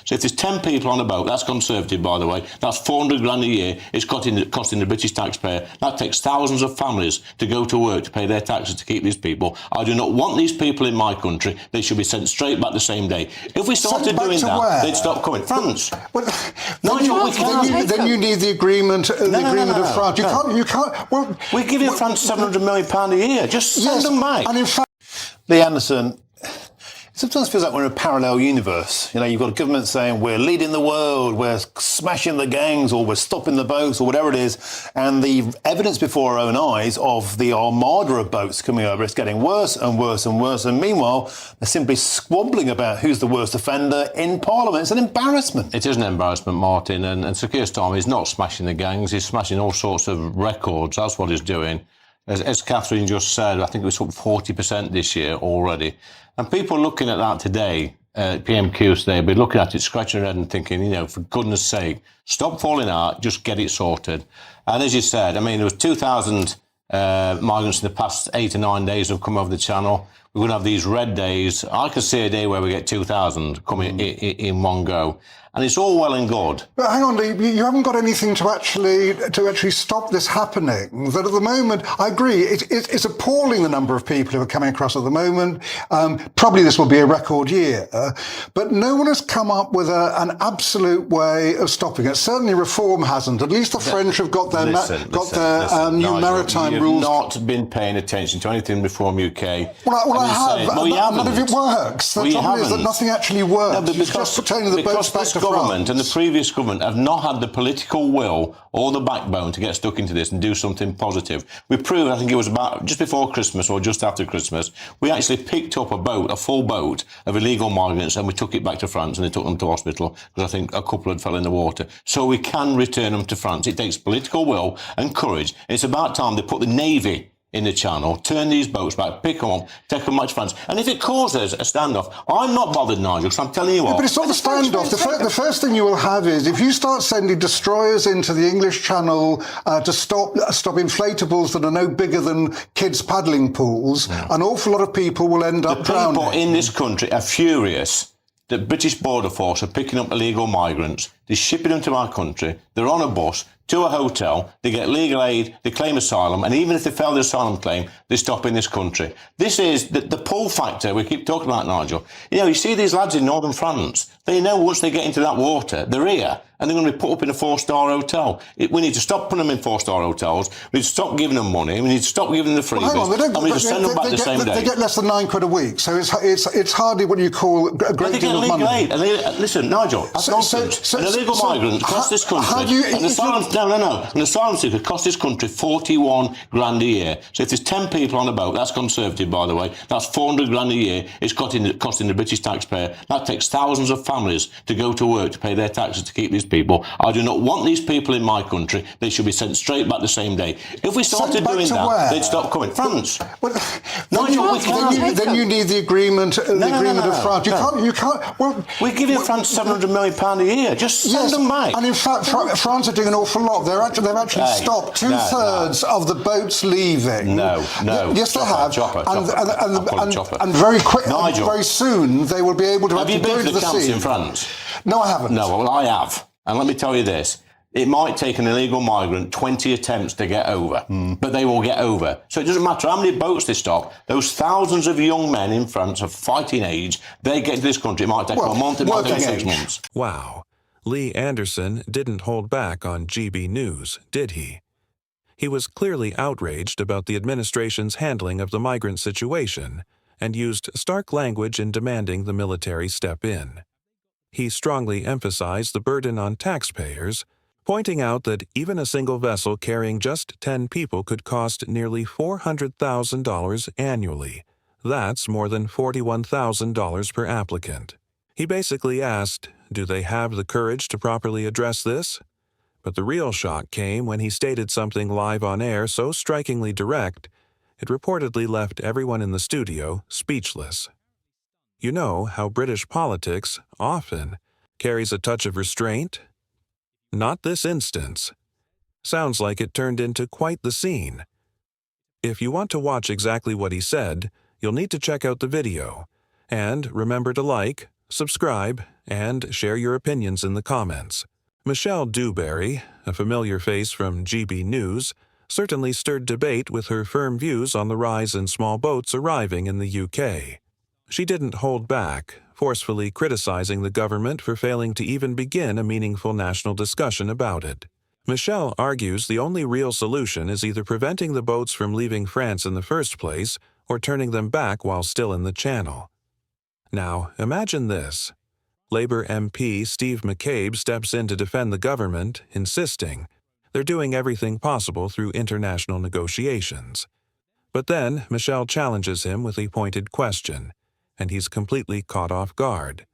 So if there's 10 people on a boat, that's Conservative, by the way, that's 400 grand a year. It's costing the British taxpayer. That takes thousands of families to go to work to pay their taxes to keep these people. I do not want these people in my country. They should be sent straight back the same day. If we started doing that, where? they'd stop coming. France. Then you need the agreement. Of France. You can't. Well, we're giving France £700 million a year. Just send them back. And in fact, Lee Anderson, it sometimes feels like we're in a parallel universe. You know, you've got a government saying we're leading the world, we're smashing the gangs, or we're stopping the boats, or whatever it is, and the evidence before our own eyes of the armada of boats coming over, it's getting worse and worse and worse. And meanwhile, they're simply squabbling about who's the worst offender in Parliament. It's an embarrassment. It is an embarrassment, Martin. And Sir Keir Starmer is not smashing the gangs. He's smashing all sorts of records. That's what he's doing. As Catherine just said, I think it was up 40% this year already. And people looking at that today, PMQ today, will be looking at it, scratching their head and thinking, you know, for goodness sake, stop falling out, just get it sorted. And as you said, I mean, there was 2,000 migrants in the past 8 or 9 days have come over the channel. We're going to have these red days. I can see a day where we get 2,000 coming in one go. And it's all well and good. But hang on, Lee, you haven't got anything to actually stop this happening. That at the moment, I agree, it's appalling the number of people who are coming across at the moment. Probably this will be a record year. But no one has come up with an absolute way of stopping it. Certainly Reform hasn't. At least the French have got their new maritime rules. You've not been paying attention to anything Reform UK. Well, I have. None of it works. The trouble is that nothing actually works. No, but it's just pertaining the boats back to government France. And the previous government have not had the political will or the backbone to get stuck into this and do something positive. We proved, I think it was about just before Christmas or just after Christmas, we actually picked up a full boat of illegal migrants, and we took it back to France and they took them to hospital because I think a couple had fell in the water. So we can return them to France. It takes political will and courage. It's about time they put the Navy in the channel, turn these boats back, pick them up, take them back to France. And if it causes a standoff, I'm not bothered, Nigel, because I'm telling you what. Yeah, but it's not the standoff. The first thing you will have is, if you start sending destroyers into the English Channel to stop inflatables that are no bigger than kids' paddling pools, an awful lot of people will end up drowning. The people in this country are furious that British Border Force are picking up illegal migrants, they're shipping them to our country, they're on a bus, to a hotel, they get legal aid, they claim asylum, and even if they fail the asylum claim, they stop in this country. This is the pull factor we keep talking about, Nigel. You know, you see these lads in northern France, they know once they get into that water, they're here, and they're going to be put up in a 4-star hotel. We need to stop putting them in 4-star hotels, we need to stop giving them money, we need to stop giving them the freebies, and we need to send them back the same day. They get less than £9 a week, so it's hardly what you call a great deal of money. Aid. And listen, Nigel, that's nonsense. An illegal migrant costs this country, an asylum seeker costs this country 41 grand a year. So if there's 10 people on a boat, that's Conservative, by the way, that's 400 grand a year. It's costing the British taxpayer. That takes thousands of families to go to work to pay their taxes to keep these people. I do not want these people in my country. They should be sent straight back the same day. If we started doing that, they'd stop coming. France. Then you need the agreement. Of France. You can't. Well, we're giving France £700 million a year. Just send them back. And in fact, France are doing an awful lot. They've actually stopped two-thirds of the boats leaving. No. Yes, they have. Chopper. And very soon they will be able to. Have you been to the camps sea. in France? No, I haven't. No, well, I have. And let me tell you this. It might take an illegal migrant 20 attempts to get over, but they will get over. So it doesn't matter how many boats they stop. Those thousands of young men in France of fighting age, they get to this country. It might take a month, it might take 6 months. Wow. Lee Anderson didn't hold back on GB News, did he? He was clearly outraged about the administration's handling of the migrant situation and used stark language in demanding the military step in. He strongly emphasized the burden on taxpayers, pointing out that even a single vessel carrying just 10 people could cost nearly $400,000 annually. That's more than $41,000 per applicant. He basically asked, do they have the courage to properly address this? But the real shock came when he stated something live on air so strikingly direct, it reportedly left everyone in the studio speechless. You know how British politics, often, carries a touch of restraint? Not this instance. Sounds like it turned into quite the scene. If you want to watch exactly what he said, you'll need to check out the video. And remember to like, subscribe, and share your opinions in the comments. Michelle Dewberry, a familiar face from GB News, certainly stirred debate with her firm views on the rise in small boats arriving in the UK. She didn't hold back, forcefully criticizing the government for failing to even begin a meaningful national discussion about it. Michelle argues the only real solution is either preventing the boats from leaving France in the first place or turning them back while still in the Channel. Now, imagine this. Labour MP Steve McCabe steps in to defend the government, insisting they're doing everything possible through international negotiations. But then Michelle challenges him with a pointed question, and he's completely caught off guard.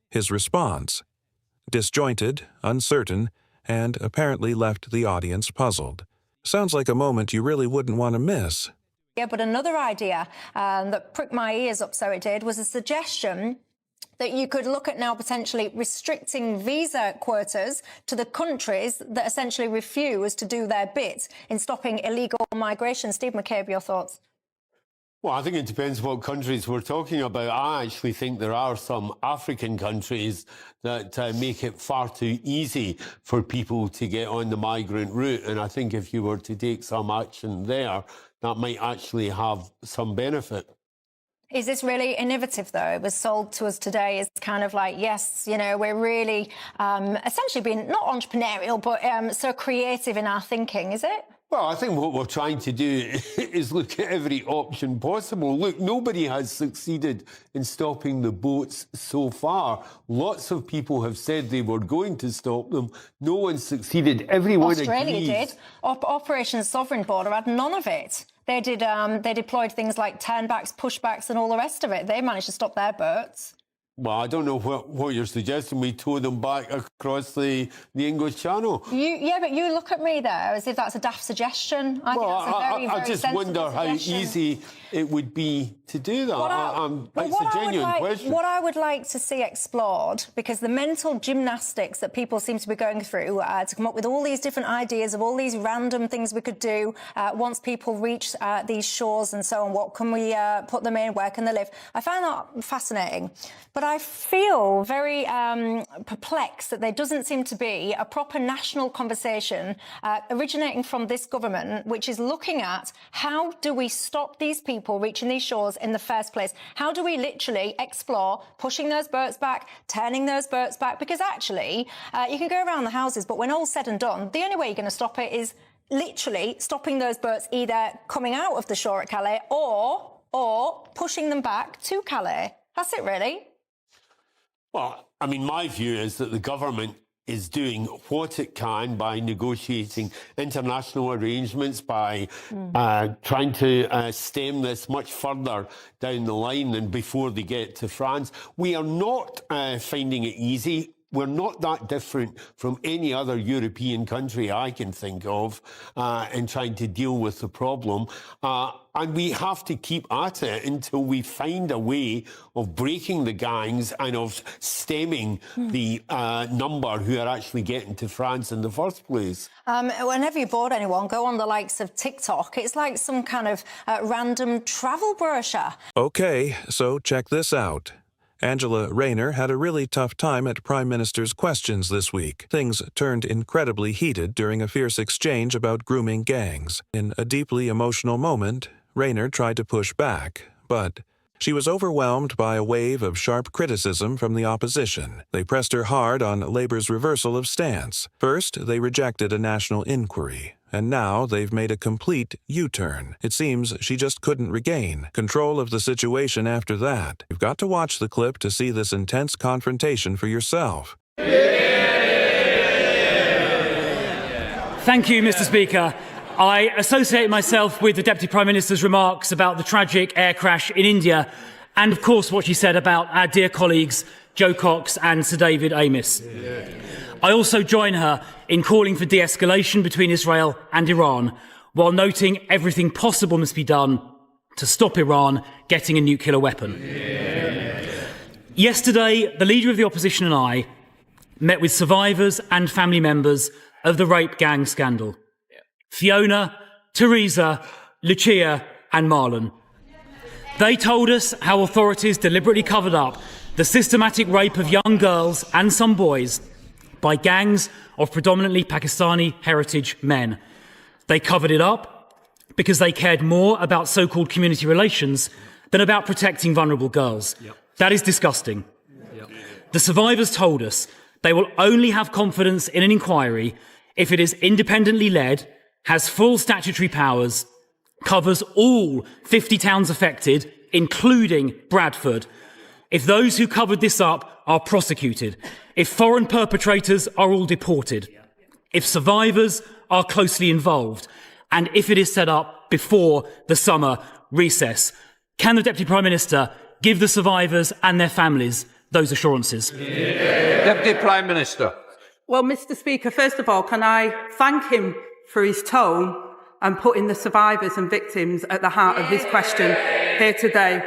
His response? Disjointed, uncertain, and apparently left the audience puzzled. Sounds like a moment you really wouldn't want to miss. Yeah, but another idea that pricked my ears up, so it did, was a suggestion that you could look at now potentially restricting visa quotas to the countries that essentially refuse to do their bit in stopping illegal migration. Steve McCabe, your thoughts? Well, I think it depends what countries we're talking about. I actually think there are some African countries that make it far too easy for people to get on the migrant route. And I think if you were to take some action there, that might actually have some benefit. Is this really innovative, though? It was sold to us today as kind of like, yes, you know, we're really essentially being not entrepreneurial, but so creative in our thinking, is it? Well, I think what we're trying to do is look at every option possible. Look, nobody has succeeded in stopping the boats so far. Lots of people have said they were going to stop them. No one succeeded. Everyone Australia agrees. did. Operation Sovereign Border had none of it. They did. They deployed things like turnbacks, pushbacks, and all the rest of it. They managed to stop their boats. Well, I don't know what you're suggesting. We tow them back across the English Channel. Yeah, but you look at me there as if that's a daft suggestion. I think that's a very, I just wonder how easy it would be to do that. It's a genuine question. What I would like to see explored, because the mental gymnastics that people seem to be going through to come up with all these different ideas of all these random things we could do once people reach these shores and so on. What can we put them in? Where can they live? I find that fascinating. But I feel very perplexed that there doesn't seem to be a proper national conversation originating from this government, which is looking at how do we stop these people reaching these shores in the first place? How do we literally explore pushing those boats back, turning those boats back? Because actually, you can go around the houses, but when all's said and done, the only way you're going to stop it is literally stopping those boats either coming out of the shore at Calais or pushing them back to Calais. That's it, really. Well, I mean, my view is that the government is doing what it can by negotiating international arrangements, by trying to stem this much further down the line than before they get to France. We are not finding it easy. We're not that different from any other European country I can think of in trying to deal with the problem. And we have to keep at it until we find a way of breaking the gangs and of stemming the number who are actually getting to France in the first place. Whenever you board anyone, go on the likes of TikTok. It's like some kind of random travel brochure. Okay, so check this out. Angela Rayner had a really tough time at Prime Minister's questions this week. Things turned incredibly heated during a fierce exchange about grooming gangs. In a deeply emotional moment, Rayner tried to push back, but she was overwhelmed by a wave of sharp criticism from the opposition. They pressed her hard on Labour's reversal of stance. First, they rejected a national inquiry, and now they've made a complete U-turn. It seems she just couldn't regain control of the situation after that. You've got to watch the clip to see this intense confrontation for yourself. Thank you, Mr. Speaker. I associate myself with the Deputy Prime Minister's remarks about the tragic air crash in India and, of course, what she said about our dear colleagues Joe Cox and Sir David Amess. I also join her in calling for de-escalation between Israel and Iran, while noting everything possible must be done to stop Iran getting a nuclear weapon. Yesterday, the Leader of the Opposition and I met with survivors and family members of the rape gang scandal. Fiona, Teresa, Lucia and Marlon. They told us how authorities deliberately covered up the systematic rape of young girls and some boys by gangs of predominantly Pakistani heritage men. They covered it up because they cared more about so-called community relations than about protecting vulnerable girls. That is disgusting. The survivors told us they will only have confidence in an inquiry if it is independently led, has full statutory powers, covers all 50 towns affected, including Bradford, if those who covered this up are prosecuted, if foreign perpetrators are all deported, if survivors are closely involved, and if it is set up before the summer recess. Can the Deputy Prime Minister give the survivors and their families those assurances? Deputy Prime Minister. Well, Mr. Speaker, first of all, can I thank him for his tone and putting the survivors and victims at the heart of his question here today.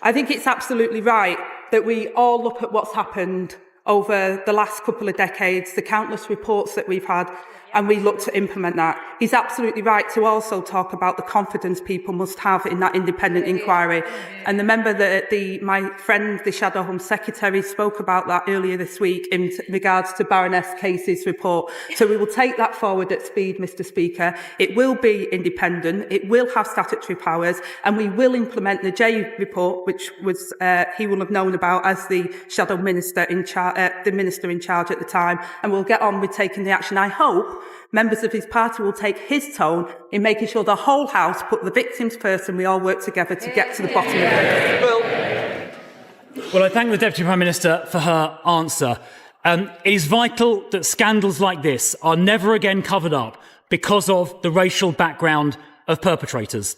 I think it's absolutely right that we all look at what's happened over the last couple of decades, the countless reports that we've had, and we look to implement that. He's absolutely right to also talk about the confidence people must have in that independent inquiry. And the member that my friend, the Shadow Home Secretary, spoke about that earlier this week in regards to Baroness Casey's report. So we will take that forward at speed, Mr. Speaker. It will be independent, it will have statutory powers, and we will implement the J report, which was he will have known about as the Shadow Minister in charge, the Minister in charge at the time, and we'll get on with taking the action. I hope members of his party will take his tone in making sure the whole House put the victims first and we all work together to get to the bottom of it. Well, I thank the Deputy Prime Minister for her answer. It is vital that scandals like this are never again covered up because of the racial background of perpetrators.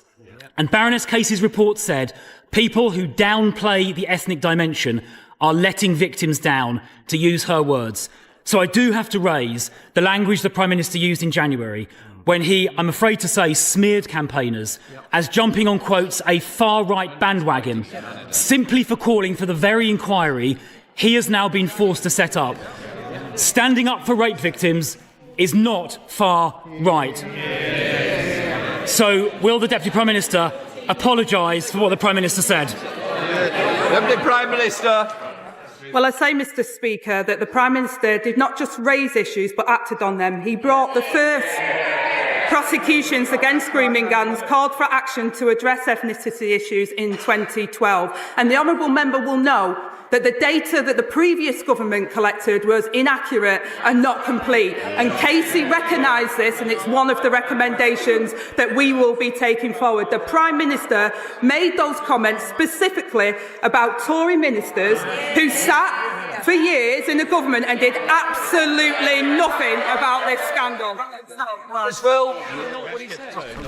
And Baroness Casey's report said people who downplay the ethnic dimension are letting victims down, to use her words. So I do have to raise the language the Prime Minister used in January when he, I'm afraid to say, smeared campaigners as jumping on, quotes, a far-right bandwagon, simply for calling for the very inquiry he has now been forced to set up. Standing up for rape victims is not far right. So will the Deputy Prime Minister apologise for what the Prime Minister said? Deputy Prime Minister. Well, I say, Mr. Speaker, that the Prime Minister did not just raise issues but acted on them. He brought the first prosecutions against grooming gangs, called for action to address ethnicity issues in 2012. And the honourable member will know that the data that the previous government collected was inaccurate and not complete. And Casey recognised this, and it's one of the recommendations that we will be taking forward. The Prime Minister made those comments specifically about Tory ministers who sat for years in the government and did absolutely nothing about this scandal.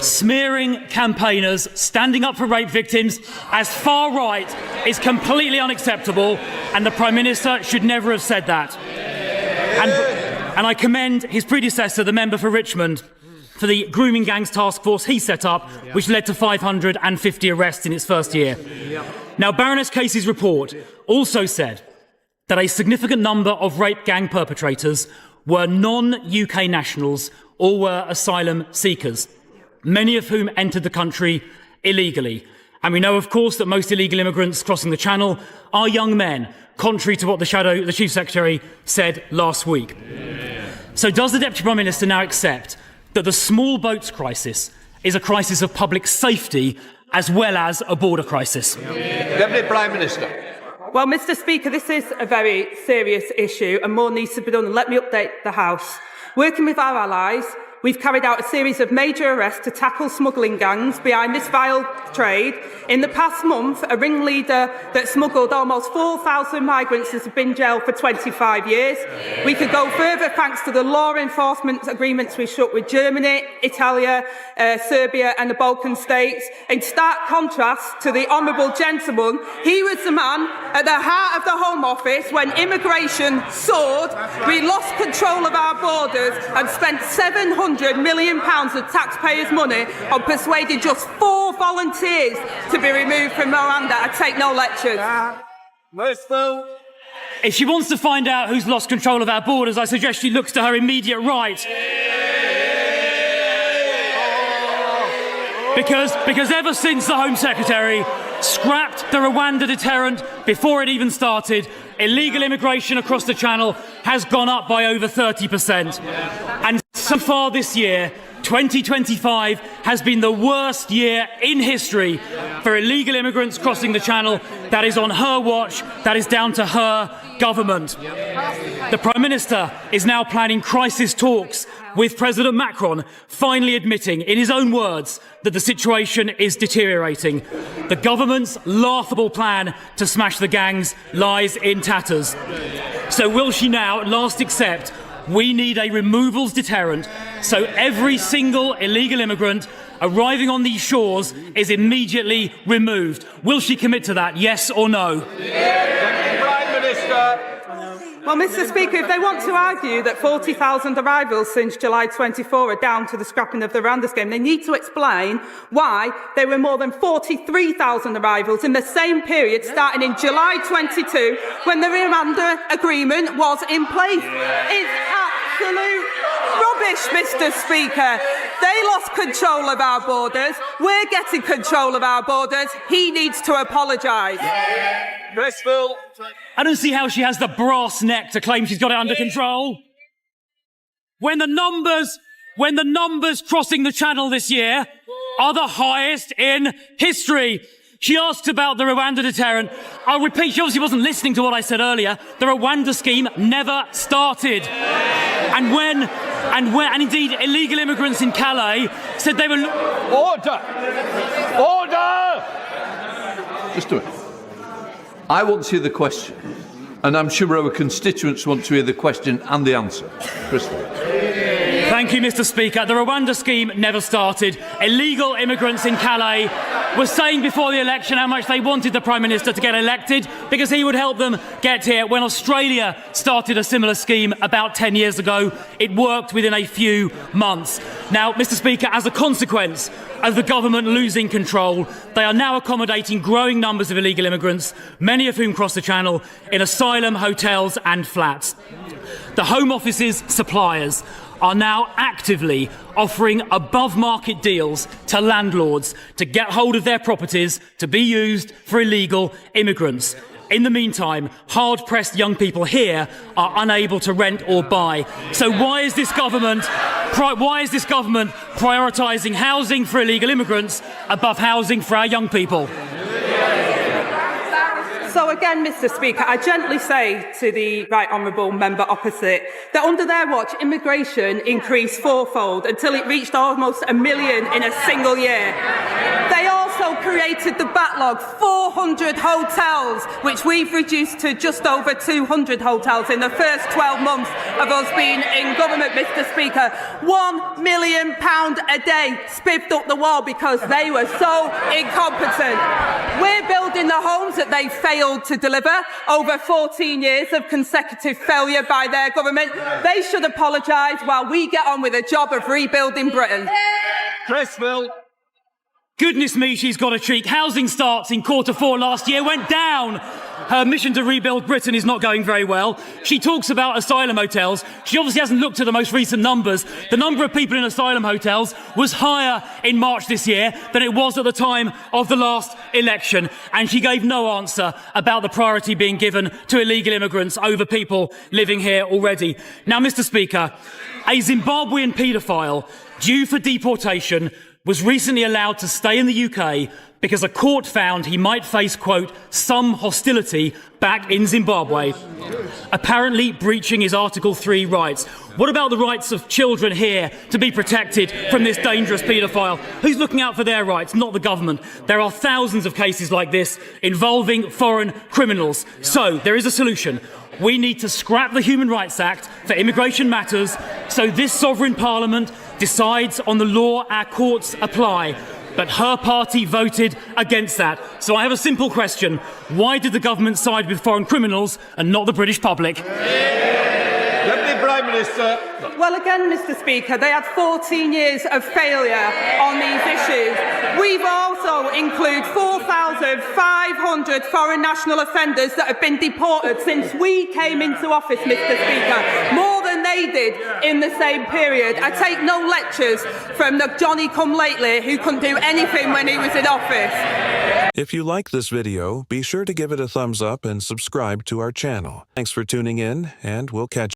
Smearing campaigners, standing up for rape victims as far right is completely unacceptable, and the Prime Minister should never have said that. And I commend his predecessor, the member for Richmond, for the grooming gangs task force he set up, which led to 550 arrests in its first year. Now, Baroness Casey's report also said that a significant number of rape gang perpetrators were non-UK nationals or were asylum seekers, many of whom entered the country illegally. And we know, of course, that most illegal immigrants crossing the Channel are young men, contrary to what the Chief Secretary said last week. So does the Deputy Prime Minister now accept that the small boats crisis is a crisis of public safety as well as a border crisis? Deputy Prime Minister. Well, Mr. Speaker, this is a very serious issue and more needs to be done. And let me update the House. Working with our allies, we've carried out a series of major arrests to tackle smuggling gangs behind this vile trade. In the past month, a ringleader that smuggled almost 4,000 migrants has been jailed for 25 years. We could go further thanks to the law enforcement agreements we struck with Germany, Italy, Serbia and the Balkan states. In stark contrast to the honourable gentleman, he was the man at the heart of the Home Office when immigration soared. We lost control of our borders and spent £700 million of taxpayers' money on persuading just 4 volunteers to be removed from Rwanda. I take no lectures. If she wants to find out who's lost control of our borders, I suggest she looks to her immediate right. Because ever since the Home Secretary scrapped the Rwanda deterrent before it even started. Illegal immigration across the Channel has gone up by over 30%. And so far this year, 2025 has been the worst year in history for illegal immigrants crossing the Channel. That is on her watch. That is down to her government. The Prime Minister is now planning crisis talks with President Macron, finally admitting, in his own words, that the situation is deteriorating. The government's laughable plan to smash the gangs lies in tatters. So will she now at last accept we need a removals deterrent so every single illegal immigrant arriving on these shores is immediately removed? Will she commit to that, yes or no? Prime Minister. Well, Mr. Speaker, if they want to argue that 40,000 arrivals since July 24 are down to the scrapping of the Rwanda scheme, they need to explain why there were more than 43,000 arrivals in the same period starting in July 22 when the Rwanda agreement was in place. It's absolute rubbish, Mr. Speaker. They lost control of our borders. We're getting control of our borders. He needs to apologise. Crystal. I don't see how she has the brass neck to claim she's got it under control. When the numbers crossing the Channel this year are the highest in history. She asked about the Rwanda deterrent. I'll repeat, she obviously wasn't listening to what I said earlier. The Rwanda scheme never started. And indeed illegal immigrants in Calais said they were... Order! Order! Just do it. I want to hear the question, and I'm sure our constituents want to hear the question and the answer. Crystal. Thank you, Mr. Speaker. The Rwanda scheme never started. Illegal immigrants in Calais were saying before the election how much they wanted the Prime Minister to get elected because he would help them get here. When Australia started a similar scheme about 10 years ago, it worked within a few months. Now, Mr. Speaker, as a consequence of the government losing control, they are now accommodating growing numbers of illegal immigrants, many of whom cross the Channel, in asylum, hotels and flats. The Home Office's suppliers are now actively offering above-market deals to landlords to get hold of their properties to be used for illegal immigrants. In the meantime, hard-pressed young people here are unable to rent or buy. So why is this government prioritising housing for illegal immigrants above housing for our young people? So again, Mr. Speaker, I gently say to the right honourable member opposite that under their watch, immigration increased fourfold until it reached almost 1 million in a single year. They also created the backlog, 400 hotels, which we've reduced to just over 200 hotels in the first 12 months of us being in government, Mr. Speaker. £1 million a day spiffed up the wall because they were so incompetent. We're building the homes that they failed to deliver over 14 years of consecutive failure by their government. They should apologise while we get on with the job of rebuilding Britain. Crystal. Goodness me, she's got a cheek. Housing starts in Q4 last year went down. Her mission to rebuild Britain is not going very well. She talks about asylum hotels. She obviously hasn't looked at the most recent numbers. The number of people in asylum hotels was higher in March this year than it was at the time of the last election. And she gave no answer about the priority being given to illegal immigrants over people living here already. Now, Mr. Speaker, a Zimbabwean paedophile due for deportation was recently allowed to stay in the UK because a court found he might face, quote, some hostility back in Zimbabwe, apparently breaching his Article 3 rights. What about the rights of children here to be protected from this dangerous paedophile? Who's looking out for their rights? Not the government. There are thousands of cases like this involving foreign criminals. So there is a solution. We need to scrap the Human Rights Act for immigration matters so this sovereign parliament decides on the law our courts apply. But her party voted against that. So I have a simple question. Why did the government side with foreign criminals and not the British public? Deputy Prime Minister. Well, again, Mr. Speaker, they had 14 years of failure on these issues. We've also included 4,500 foreign national offenders that have been deported since we came into office, Mr. Speaker, more than they did in the same period. I take no lectures from the Johnny-come-lately who couldn't do anything when he was in office. If you like this video, be sure to give it a thumbs up and subscribe to our channel. Thanks for tuning in, and we'll catch you.